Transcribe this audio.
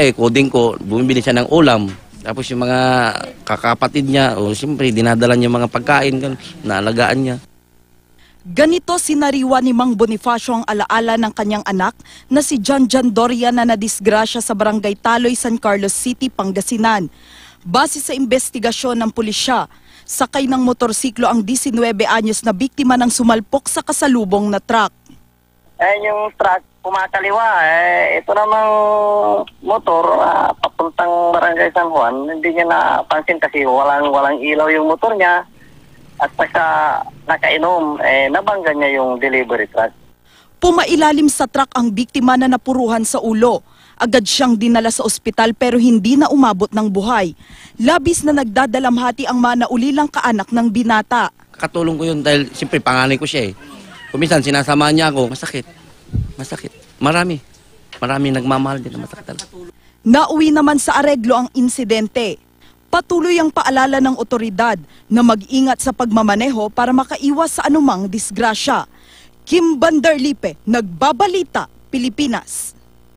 Koding ko, bumibili siya ng ulam. Tapos yung mga kakapatid niya, siyempre, dinadala niya mga pagkain, naalagaan niya. Ganito sinariwa ni Mang Bonifacio ang alaala ng kanyang anak na si John Doria na nadisgrasya sa Barangay Taloy, San Carlos City, Pangasinan. Base sa investigasyon ng pulisya, sakay ng motorsiklo ang 19 anyos na biktima ng sumalpok sa kasalubong na truck. Yung truck kumakaliwa, ito namang motor papuntang Barangay San Juan, hindi niya napansin kasi walang ilaw yung motor niya. At pagka nakainom, nabangga niya yung delivery truck. Pumailalim sa truck ang biktima na napuruhan sa ulo. Agad siyang dinala sa ospital pero hindi na umabot ng buhay. Labis na nagdadalamhati ang manaulilang kaanak ng binata. Katulong ko yun dahil siyempre panganay ko siya. Kuminsan sinasamahan niya ako, masakit. Marami nagmamahal din na masakit talaga. Nauwi naman sa areglo ang insidente. Patuloy ang paalala ng otoridad na mag-ingat sa pagmamaneho para makaiwas sa anumang disgrasya. Kim Bandarlipe, Nagbabalita, Pilipinas.